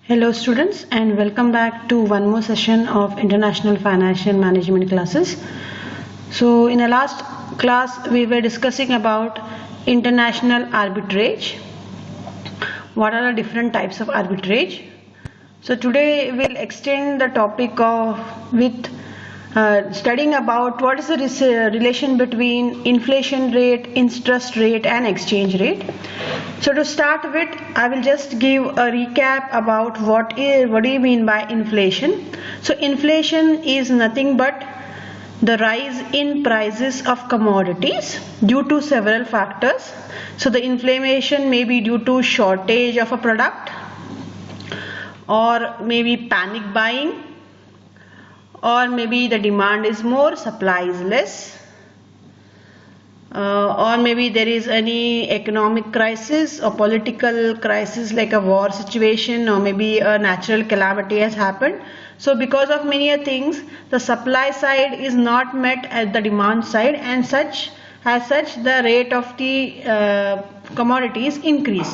Hello students, and welcome back to one more session of International Financial Management classes. So in the last class we were discussing about international arbitrage. What are the different types of arbitrage? So today we'll extend the topic with studying about what is the relation between inflation rate, interest rate and exchange rate. So to start with, I will just give a recap about what do you mean by inflation. So inflation is nothing but the rise in prices of commodities due to several factors. So the inflation may be due to shortage of a product, or maybe panic buying, or maybe the demand is more, supply is less, or maybe there is any economic crisis or political crisis like a war situation, or maybe a natural calamity has happened. So because of many things, the supply side is not met at the demand side, and as such the rate of the commodities increase.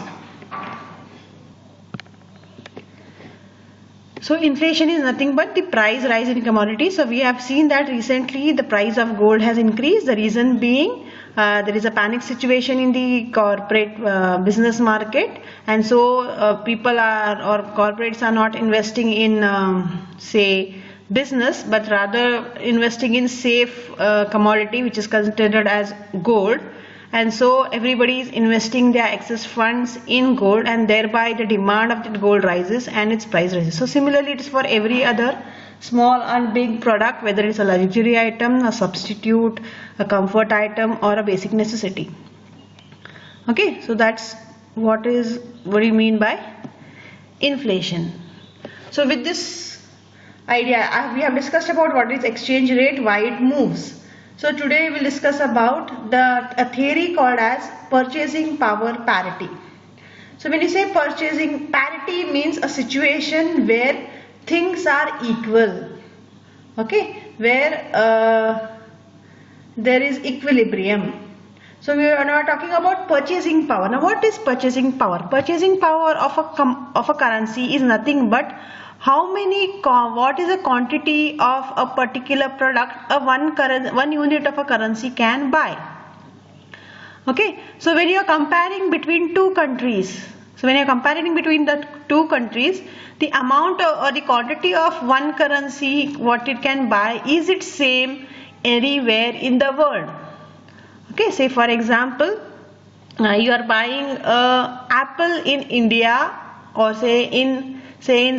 So inflation is nothing but the price rise in commodities. So we have seen that recently the price of gold has increased. The reason being there is a panic situation in the corporate business market, and so people are, or corporates are not investing in say business, but rather investing in safe commodity which is considered as gold. And so everybody is investing their excess funds in gold, and thereby the demand of the gold rises and its price rises. So similarly it is for every other small and big product, whether it's a luxury item, a substitute, a comfort item or a basic necessity. Okay, so that's what do you mean by inflation. So with this idea we have discussed about what is exchange rate, why it moves. So today we will discuss about a theory called as purchasing power parity. So when you say purchasing parity, means a situation where things are equal, okay, where there is equilibrium. So we are now talking about purchasing power. Now what is purchasing power? Purchasing power of a currency is nothing but what is the quantity of a particular product one unit of a currency can buy. Okay, so when you are comparing between two countries, the amount or the quantity of one currency what it can buy, is it same anywhere in the world? Okay, say for example you are buying a apple in India, or say in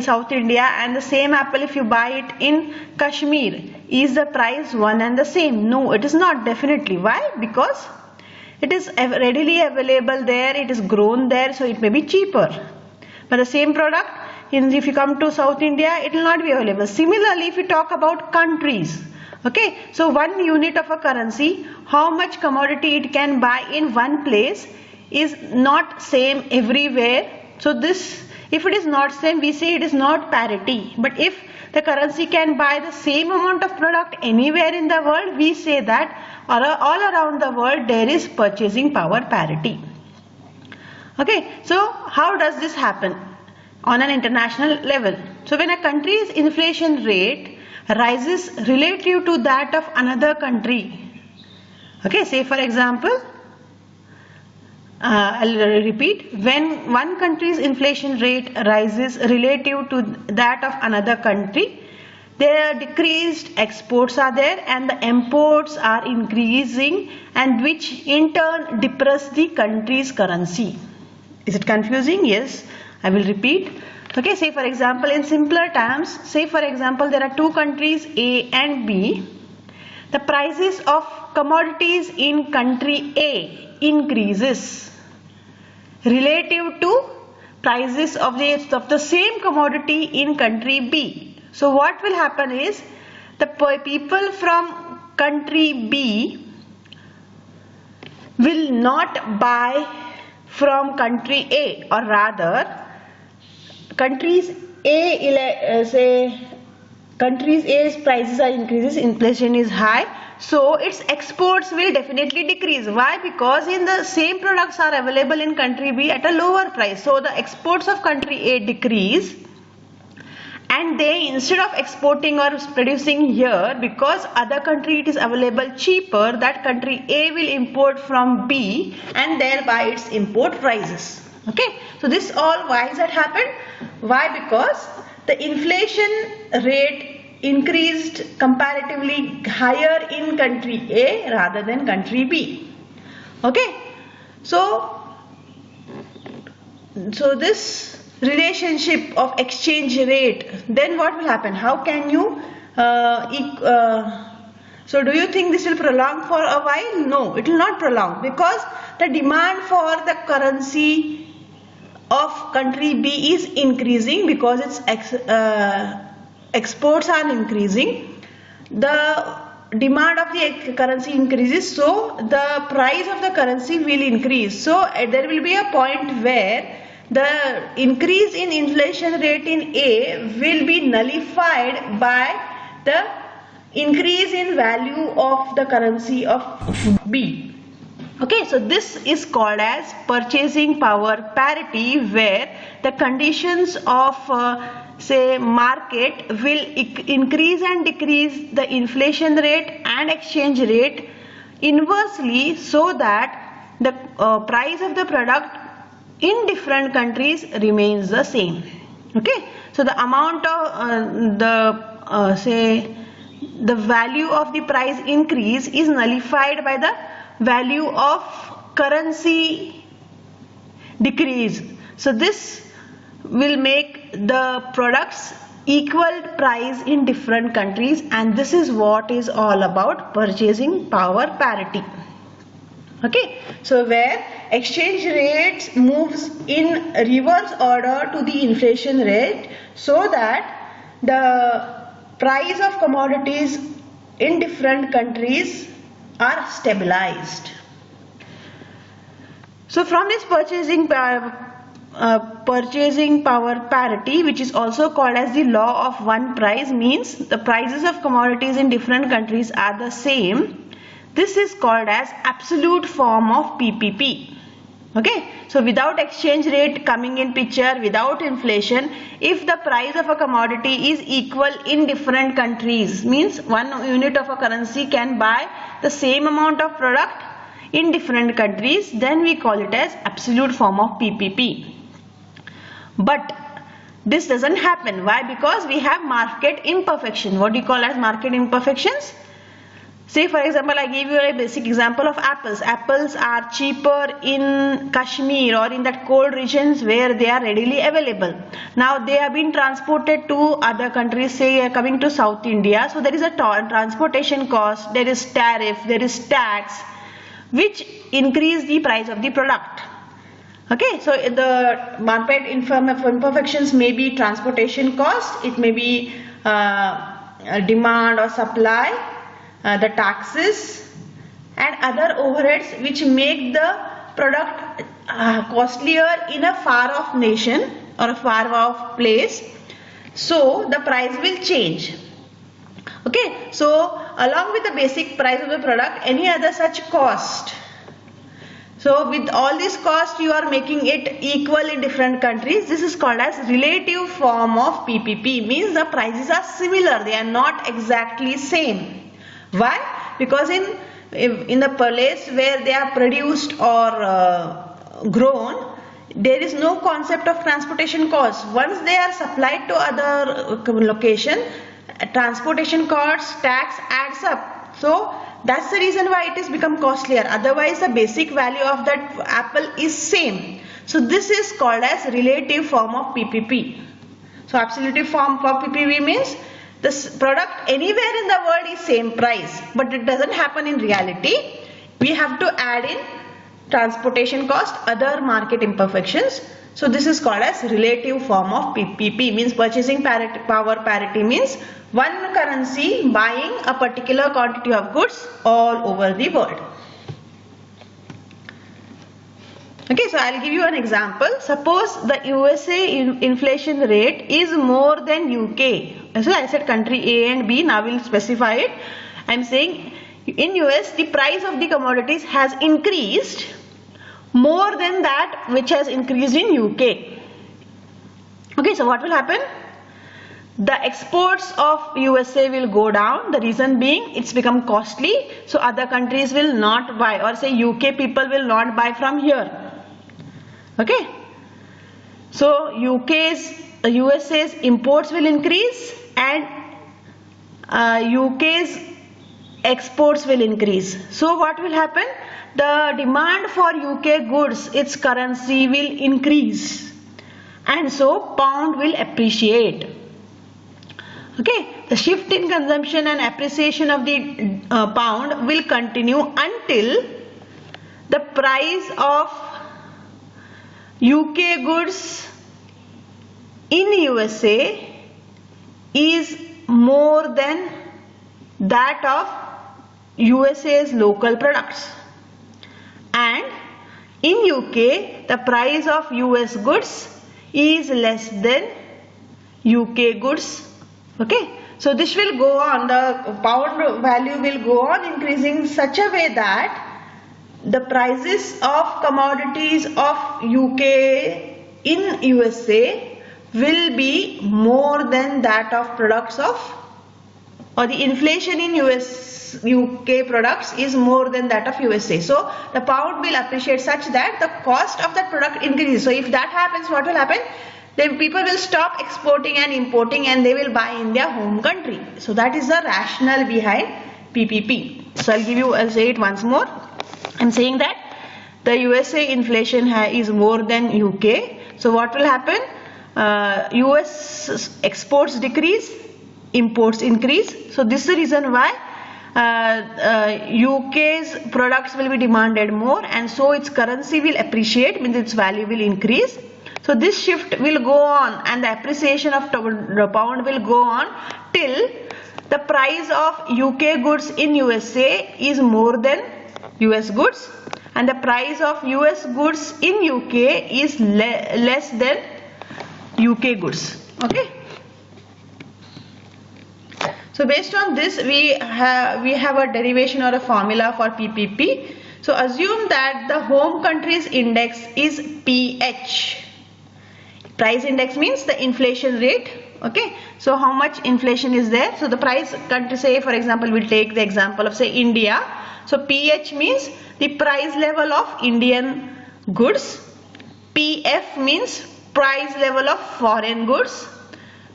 South India, and the same apple if you buy it in Kashmir, is the price one and the same? No, it is not, definitely. Why? Because it is readily available there, it is grown there, so it may be cheaper. But the same product, if you come to South India, it will not be available. Similarly, if you talk about countries, okay, so one unit of a currency, how much commodity it can buy in one place is not same everywhere. So this, if it is not same, we say it is not parity. But if the currency can buy the same amount of product anywhere in the world, we say that all around the world there is purchasing power parity. Okay, so how does this happen on an international level? So when a country's inflation rate rises relative to that of another country, okay, say for example, I'll repeat, when one country's inflation rate rises relative to that of another country, their decreased exports are there and the imports are increasing, and which in turn depress the country's currency. Is it confusing? Yes, I will repeat. Okay, say for example, in simpler terms, say for example there are two countries A and B. The prices of commodities in country A increases relative to prices of the same commodity in country B. So what will happen is, the people from country B will not buy from country A, or rather countries A's prices are increases, inflation is high, so its exports will definitely decrease. Why? Because in the same products are available in country B at a lower price, so the exports of country A decrease, and they, instead of exporting or producing here, because other country it is available cheaper, that country A will import from B and thereby its import rises. Okay, so this all, why is that happened? Why? Because the inflation rate increased comparatively higher in country A rather than country B. Okay, so this relationship of exchange rate, then what will happen? How can you so do you think this will prolong for a while? No, it will not prolong, because the demand for the currency of country B is increasing because its exports are increasing. The demand of the currency increases, so the price of the currency will increase. So there will be a point where the increase in inflation rate in A will be nullified by the increase in value of the currency of B. Okay, so this is called as purchasing power parity, where the conditions of say market will increase and decrease the inflation rate and exchange rate inversely, so that the price of the product in different countries remains the same. Okay, so the amount of say the value of the price increase is nullified by the value of currency decrease. So this will make the products equal price in different countries, and this is what is all about purchasing power parity. Okay, so where exchange rate moves in reverse order to the inflation rate, so that the price of commodities in different countries are stabilized. So from this purchasing power parity, which is also called as the law of one price, means the prices of commodities in different countries are the same. This is called as absolute form of PPP. Okay, so without exchange rate coming in picture, without inflation, if the price of a commodity is equal in different countries, means one unit of a currency can buy the same amount of product in different countries, then we call it as absolute form of PPP. But this doesn't happen. Why? Because we have market imperfection. What do you call as market imperfections? Say for example, I gave you a basic example of apples. Apples are cheaper in Kashmir or in that cold regions where they are readily available. Now they have been transported to other countries, say coming to South India. So there is a transportation cost, there is tariff, there is tax, which increase the price of the product. Okay, so the market imperfections may be transportation cost, it may be demand or supply, the taxes and other overheads which make the product costlier in a far off nation or a far off place. So the price will change. Okay, so along with the basic price of the product, any other such cost. So with all this cost, you are making it equal in different countries. This is called as relative form of PPP, means the prices are similar, they are not exactly same. Why? Because in the place where they are produced or grown, there is no concept of transportation cost. Once they are supplied to other location, transportation costs, tax adds up. So that's the reason why it is become costlier. Otherwise the basic value of that apple is same. So this is called as relative form of PPP. So absolute form of PPP means this product anywhere in the world is same price, but it doesn't happen in reality. We have to add in transportation cost, other market imperfections. So this is called as relative form of PPP, means purchasing power parity, means one currency buying a particular quantity of goods all over the world. Okay, so I'll give you an example. Suppose the USA inflation rate is more than UK. So I said country A and B, now we'll specify it. I'm saying in US the price of the commodities has increased more than that which has increased in UK. Okay, so what will happen? the exports of USA will go down. The reason being it's become costly, so other countries will not buy, or say UK people will not buy from here. Okay, so USA's imports will increase and UK's exports will increase. So what will happen? The demand for UK goods, its currency will increase, and so pound will appreciate. Okay, the shift in consumption and appreciation of the pound will continue until the price of UK goods in USA is more than that of USA's local products, and in UK the price of US goods is less than UK goods. Okay, so this will go on, the pound value will go on increasing in such a way that the prices of commodities of UK in USA will be more than that of products of, or the inflation in UK products is more than that of USA. So the pound will appreciate such that the cost of that product increases. So if that happens, what will happen? Then people will stop exporting and importing and they will buy in their home country. So that is the rationale behind PPP. So I'll say it once more. I'm saying that the USA inflation is more than UK. So what will happen? US exports decrease, imports increase. So this is the reason why UK's products will be demanded more, and so its currency will appreciate, means its value will increase. So this shift will go on and the appreciation of the pound will go on till the price of UK goods in USA is more than US goods, and the price of US goods in UK is less than UK goods. Okay. So based on this we have a derivation or a formula for PPP. So assume that the home country's index is PH. Price index means the inflation rate. Okay, so how much inflation is there? So the price country, say for example we'll take the example of say India. So PH means the price level of Indian goods. PF means price level of foreign goods.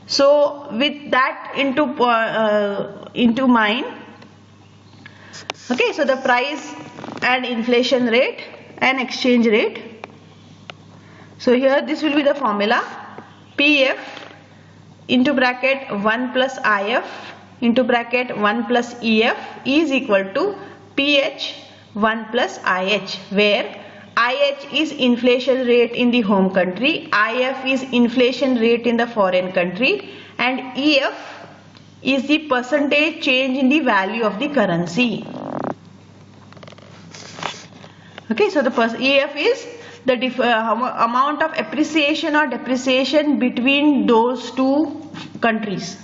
So with that into mind, okay, so the price and inflation rate and exchange rate. So here this will be the formula: PF into bracket 1 plus IF into bracket 1 plus EF is equal to PH 1 plus IH, where IH is inflation rate in the home country, IF is inflation rate in the foreign country, and EF is the percentage change in the value of the currency. Okay, so the EF is the amount of appreciation or depreciation between those two countries.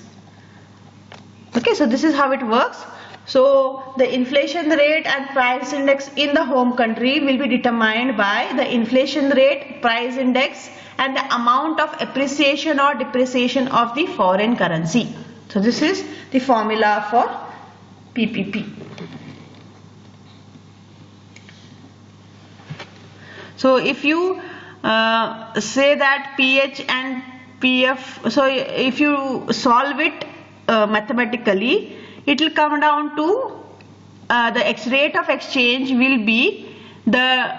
Okay, so this is how it works. So the inflation rate and price index in the home country will be determined by the inflation rate, price index, and the amount of appreciation or depreciation of the foreign currency. So this is the formula for PPP. So if you say that PH and PF, so if you solve it mathematically, it will come down to the rate of exchange will be the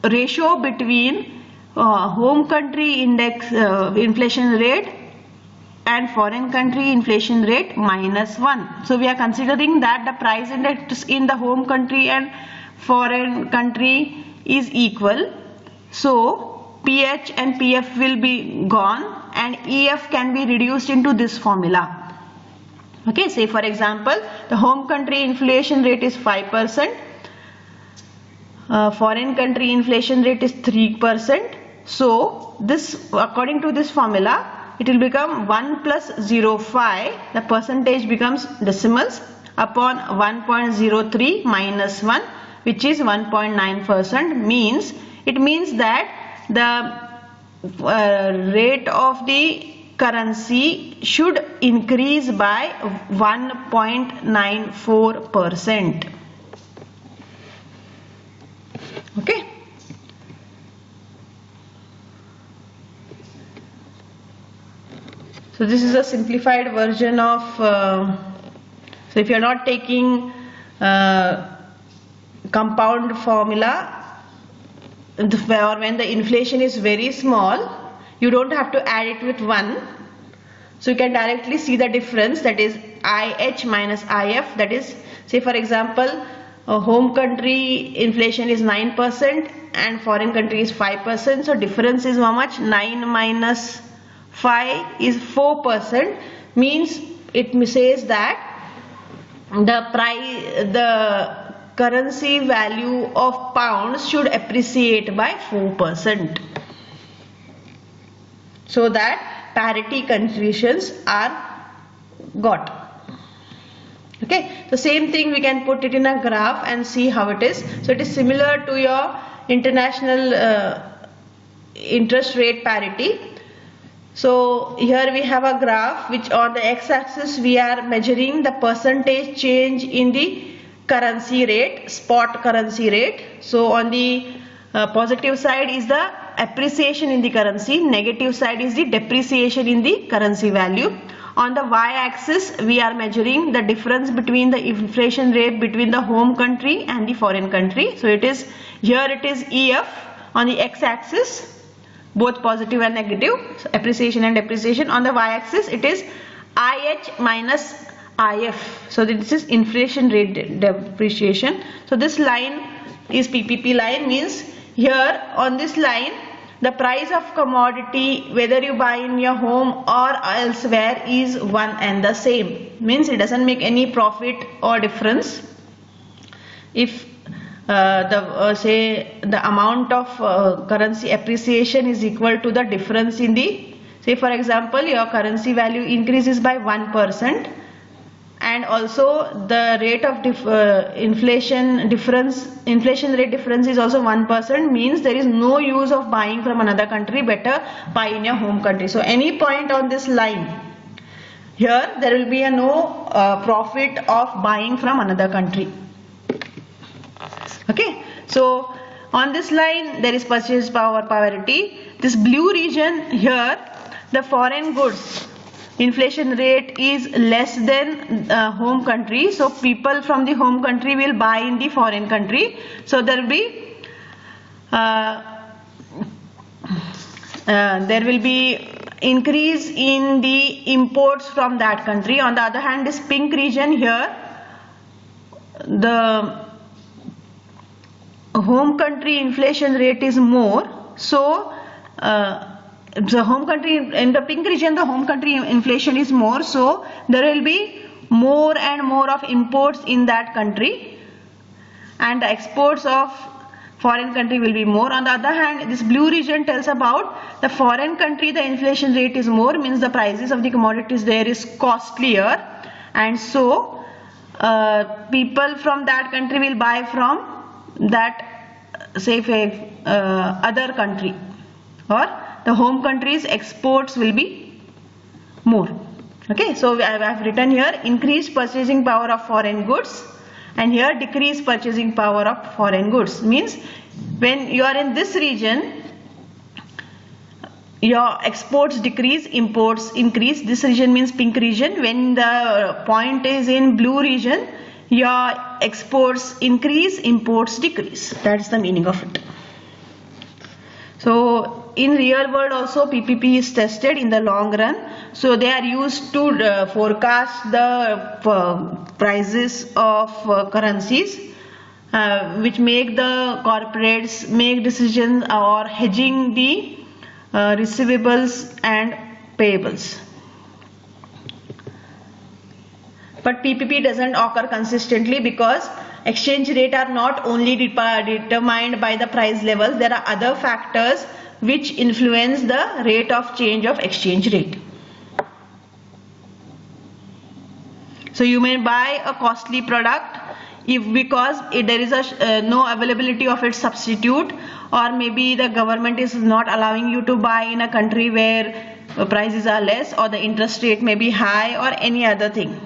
ratio between home country index inflation rate and foreign country inflation rate minus 1. So we are considering that the price index in the home country and foreign country is equal. So PH and PF will be gone and EF can be reduced into this formula. Okay, say for example the home country inflation rate is 5%, foreign country inflation rate is 3%. So this, according to this formula, it will become 1 plus 0.5, the percentage becomes decimals, upon 1.03 minus 1, which is 1.9%, means it means that the rate of the currency should increase by 1.94%. Okay. So this is a simplified version of, so if you are not taking compound formula, or when the inflation is very small, you don't have to add it with 1. So you can directly see the difference, that is IH minus IF, that is, say for example, home country inflation is 9% and foreign country is 5%. So difference is how much? 9 minus 5 is 4%, means it says that the currency value of pounds should appreciate by 4%, so that parity conditions are got. Okay, so same thing we can put it in a graph and see how it is. So it is similar to your international interest rate parity. So here we have a graph which on the x-axis we are measuring the percentage change in the currency rate, spot currency rate. So on the positive side is the appreciation in the currency, negative side is the depreciation in the currency value. On the y-axis we are measuring the difference between the inflation rate between the home country and the foreign country. So it is, here it is EF on the x-axis, both positive and negative, so appreciation and depreciation. On the y-axis it is IH minus IF, so this is inflation rate depreciation. So this line is PPP line, means here on this line the price of commodity whether you buy in your home or elsewhere is one and the same, means it doesn't make any profit or difference if say the amount of currency appreciation is equal to the difference in the, say for example your currency value increases by 1% and also the rate of inflation rate difference is also 1%, means there is no use of buying from another country, better buy in your home country. So any point on this line, here there will be a no profit of buying from another country. Okay, so on this line there is purchase power parity. This blue region here, the foreign goods inflation rate is less than home country, so people from the home country will buy in the foreign country, so there will be increase in the imports from that country. On the other hand, this pink region here, the home country inflation rate is more, so the home country, in the pink region the home country inflation is more, so there will be more and more of imports in that country and the exports of foreign country will be more. On the other hand, this blue region tells about the foreign country the inflation rate is more, means the prices of the commodities there is costlier, and so people from that country will buy from that, say other country, or the home country's exports will be more. Okay, so I have written here increased purchasing power of foreign goods, and here decreased purchasing power of foreign goods, means when you are in this region your exports decrease, imports increase. This region means pink region. When the point is in blue region, your exports increase, imports decrease. That's the meaning of it. So in real world also PPP is tested in the long run, so they are used to forecast the prices of currencies, which make the corporates make decisions or hedging the receivables and payables. But PPP doesn't occur consistently because exchange rate are not only determined by the price levels, there are other factors which influence the rate of change of exchange rate. So you may buy a costly product because there is no availability of its substitute, or maybe the government is not allowing you to buy in a country where prices are less, or the interest rate may be high, or any other thing,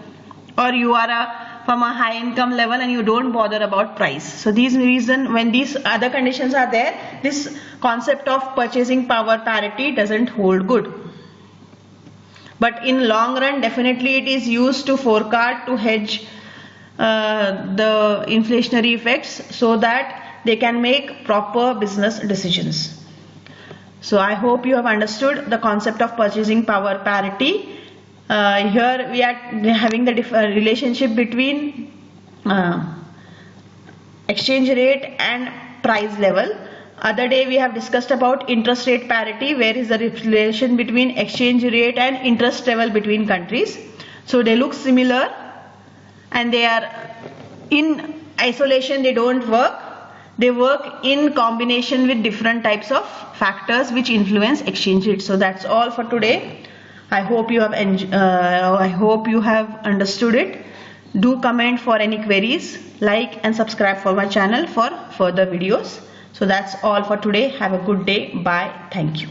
or you are from a high income level and you don't bother about price. So these reason, when these other conditions are there, this concept of purchasing power parity doesn't hold good. But in long run, definitely it is used to forecast, to hedge the inflationary effects, so that they can make proper business decisions. So I hope you have understood the concept of purchasing power parity. Here we are having the relationship between exchange rate and price level. Other day we have discussed about interest rate parity, where is the relation between exchange rate and interest level between countries. So they look similar and they are in isolation, they don't work. They work in combination with different types of factors which influence exchange rate. So that's all for today. I hope you have understood it. Do comment for any queries, like and subscribe for my channel for further videos. So that's all for today. Have a good day. Bye. Thank you.